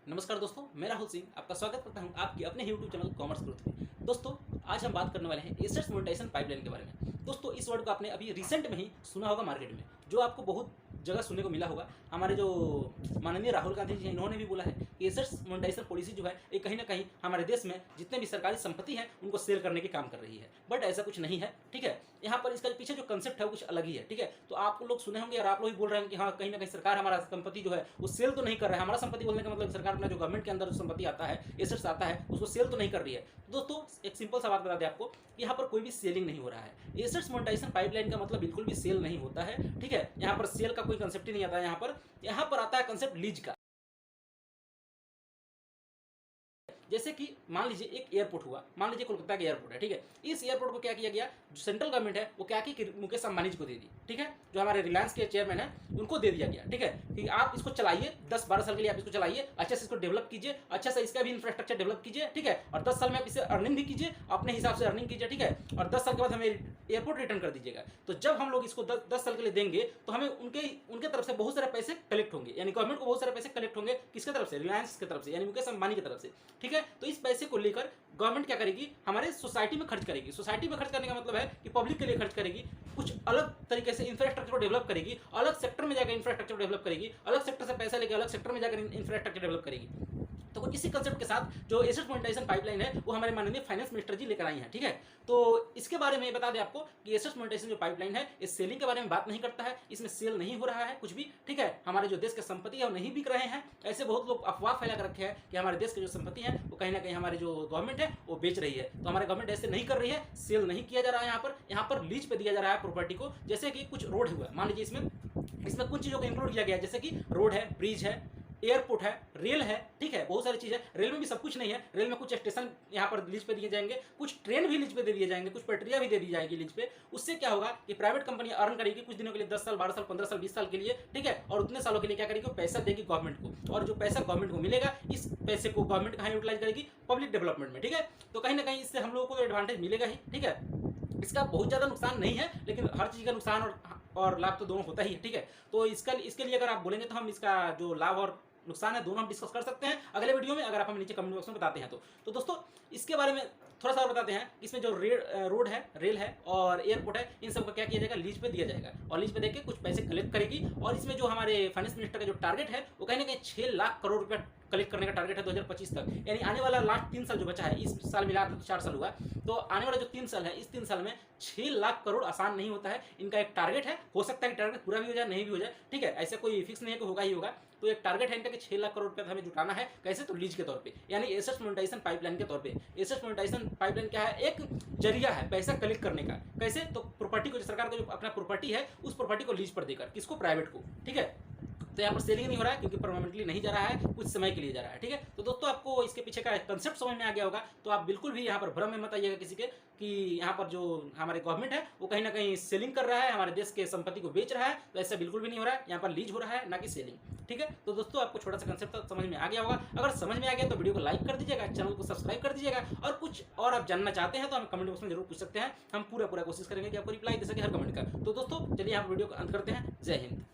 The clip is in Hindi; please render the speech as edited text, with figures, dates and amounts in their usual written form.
नमस्कार दोस्तों, मैं राहुल सिंह आपका स्वागत करता हूं आपके अपने YouTube चैनल कॉमर्स ग्रोथ में। दोस्तों, आज हम बात करने वाले हैं एसेट्स मोनेटाइजेशन पाइपलाइन के बारे में। दोस्तों, इस वर्ड को आपने अभी रिसेंट में ही सुना होगा मार्केट में, जो आपको बहुत जगह सुनने को मिला होगा। हमारे जो माननीय राहुल गांधी जी हैं, इन्होंने भी बोला है कि एसेट्स मोनेटाइजेशन पॉलिसी जो है ये कहीं ना कहीं हमारे देश में जितने भी सरकारी संपत्ति है उनको सेल करने के काम कर रही है। बट ऐसा कुछ नहीं है, ठीक है। यहाँ पर इसका पीछे जो कंसेप्ट है वो कुछ अलग ही है, ठीक है। तो आप लोग सुने होंगे और आप लोग भी बोल रहे हैं कि हाँ, कहीं ना कहीं सरकार हमारा संपत्ति जो है वो सेल तो नहीं कर रहा है। हमारा संपत्ति बोलने का मतलब सरकार अपना जो गवर्नमेंट के अंदर जो संपत्ति आता है, एसेट्स आता है, उसको सेल तो नहीं कर रही है। दोस्तों, एक सिंपल सा बात बता दें आपको कि यहाँ पर कोई भी सेलिंग नहीं हो रहा है। एसेट्स मोनेटाइजेशन पाइपलाइन का मतलब बिल्कुल भी सेल नहीं होता है, ठीक है। यहाँ पर सेल का कोई कंसेप्ट ही नहीं आता है। यहाँ पर आता है कंसेप्ट लीज का। जैसे कि मान लीजिए एक एयरपोर्ट हुआ, मान लीजिए कोलकाता का एयरपोर्ट है, ठीक है। इस एयरपोर्ट को क्या किया गया, जो सेंट्रल गवर्नमेंट है वो क्या की मुकेश अंबानी जी को दे दी, ठीक है। जो हमारे रिलायंस के चेयरमैन है उनको दे दिया गया, ठीक है, कि आप इसको चलाइए, 10-12 साल के लिए आप इसको चलाइए, अच्छे से इसको डेवलप कीजिए, अच्छा से इसका भी इंफ्रास्ट्रक्चर डेवलप कीजिए, ठीक है। और 10 साल में आप इसे अर्निंग भी कीजिए, अपने हिसाब से अर्निंग कीजिए, ठीक है। और 10 साल के बाद हमें एयरपोर्ट रिटर्न कर दीजिएगा। तो जब हम लोग इसको 10 साल के लिए देंगे तो हमें उनके तरफ से बहुत सारे पैसे कलेक्ट होंगे, यानी गवर्नमेंट को बहुत सारे पैसे कलेक्ट होंगे। किसके तरफ से? रिलायंस की तरफ से, यानी मुकेश अंबानी की तरफ से, ठीक है। तो इस पैसे को लेकर गवर्नमेंट क्या करेगी, हमारे सोसाइटी में खर्च करेगी। सोसाइटी में खर्च करने का मतलब है कि पब्लिक के लिए खर्च करेगी, कुछ अलग तरीके से इंफ्रास्ट्रक्चर को डेवलप करेगी, अलग सेक्टर में जाकर इंफ्रास्ट्रक्चर डेवलप करेगी, अलग सेक्टर से पैसा लेकर अलग सेक्टर में जाकर इंफ्रास्ट्रक्चर डेवलप करेगी। तो कुछ इसी कंसेप्ट के साथ जो एसेट्स मोनेटाइजेशन पाइपलाइन है वो हमारे माननीय फाइनेंस मिनिस्टर जी लेकर आई हैं, ठीक है। तो इसके बारे में बता दें आपको कि एसेट्स मोनेटाइजेशन जो पाइपलाइन है इस सेलिंग के बारे में बात नहीं करता है, इसमें सेल नहीं हो रहा है कुछ भी, ठीक है। हमारे जो देश के संपत्ति है वो नहीं बिक रहे हैं। ऐसे बहुत लोग अफवाह फैला कर रखे हैं कि हमारे देश की जो संपत्ति है वो कहीं ना कहीं हमारे जो गवर्नमेंट है वो बेच रही है। तो हमारे गवर्नमेंट ऐसे नहीं कर रही है, सेल नहीं किया जा रहा है। यहाँ पर लीज पे दिया जा रहा है प्रॉपर्टी को। जैसे कि कुछ रोड हुआ, मान लीजिए इसमें कुछ चीज़ों को इंक्लूड किया गया है, जैसे कि रोड है, ब्रिज है, एयरपोर्ट है, रेल है, ठीक है, बहुत सारी चीज़ है। रेल में भी सब कुछ नहीं है, रेल में कुछ स्टेशन यहाँ पर लीज पे दिए जाएंगे, कुछ ट्रेन भी लीज पे दे दिए जाएंगे, कुछ पटरियाँ भी दे दी जाएगी लीज पे। उससे क्या होगा कि प्राइवेट कंपनी अर्न करेगी कुछ दिनों के लिए, 10 साल, 12 साल, 15 साल, 20 साल के लिए, ठीक है। और उतने सालों के लिए क्या करेगी, वो पैसा देगी गवर्नमेंट को, और जो पैसा गवर्नमेंट को मिलेगा इस पैसे को गवर्नमेंट कहाँ यूटिलाइज करेगी, पब्लिक डेवलपमेंट में, ठीक है। तो कहीं ना कहीं इससे हम लोगों को एडवांटेज मिलेगा ही, ठीक है। इसका बहुत ज़्यादा नुकसान नहीं है, लेकिन हर चीज़ का नुकसान और लाभ तो दोनों होता ही है, ठीक है। तो इसके लिए अगर आप बोलेंगे तो हम इसका जो लाभ और नुकसान है दोनों हम डिस्कस कर सकते हैं अगले वीडियो में, अगर आप हमें नीचे कमेंट बॉक्स में बताते हैं तो दोस्तों इसके बारे में थोड़ा सा और बताते हैं। इसमें जो रोड है, रेल है और एयरपोर्ट है, इन सब का क्या किया जाएगा, लीज पे दिया जाएगा, और लीज पे देके कुछ पैसे कलेक्ट करेगी। और इसमें जो हमारे फाइनेंस मिनिस्टर का जो टारगेट है वो कहीं ना कहीं 6 लाख करोड़ रुपया कलेक्ट करने का टारगेट है 2025 तक। यानी आने वाला लास्ट 3 साल जो बचा है, इस साल मिला 4 साल हुआ, तो आने वाला जो 3 साल है, इस 3 साल में 6 लाख करोड़ आसान नहीं होता है। इनका एक टारगेट है, हो सकता है कि टारगेट पूरा भी हो जाए, नहीं भी हो जाए, ठीक है। ऐसा कोई फिक्स नहीं है कि होगा ही होगा। तो एक टारगेट है इनका कि 6 लाख करोड़ रुपया हमें जुटाना है। कैसे? तो लीज के तौर पे, यानी एसेट्स मोनेटाइजेशन पाइपलाइन के तौर पे। एसेट्स मोनेटाइजेशन पाइपलाइन क्या है, एक जरिया है पैसा कलेक्ट करने का। कैसे? तो प्रॉपर्टी को, सरकार को जो अपना प्रॉपर्टी है उस प्रॉपर्टी को लीज पर देकर, किसको? प्राइवेट को, ठीक है। तो यहाँ पर सेलिंग नहीं हो रहा है क्योंकि परमानेंटली नहीं जा रहा है, कुछ समय के लिए जा रहा है, ठीक है। तो दोस्तों आपको इसके पीछे का कंसेप्ट समझ में आ गया होगा। तो आप बिल्कुल भी यहाँ पर भ्रम में मत आइएगा किसी के कि यहाँ पर जो हमारे गवर्नमेंट है वो कहीं ना कहीं सेलिंग कर रहा है, हमारे देश के संपत्ति को बेच रहा है। तो ऐसा बिल्कुल भी नहीं हो रहा है, यहाँ पर लीज हो रहा है, ना कि सेलिंग, ठीक है। तो दोस्तों आपको छोटा सा कंसेप्ट समझ में आ गया होगा। अगर समझ में आ गया तो वीडियो को लाइक कर दीजिएगा, चैनल को सब्सक्राइब कर दीजिएगा, और कुछ और आप जानना चाहते हैं तो हमें कमेंट बॉक्स में जरूर पूछ सकते हैं। हम पूरा कोशिश करेंगे कि आपको रिप्लाई दे सके हर कमेंट का। तो दोस्तों चलिए यहाँ वीडियो को अंत करते हैं। जय हिंद।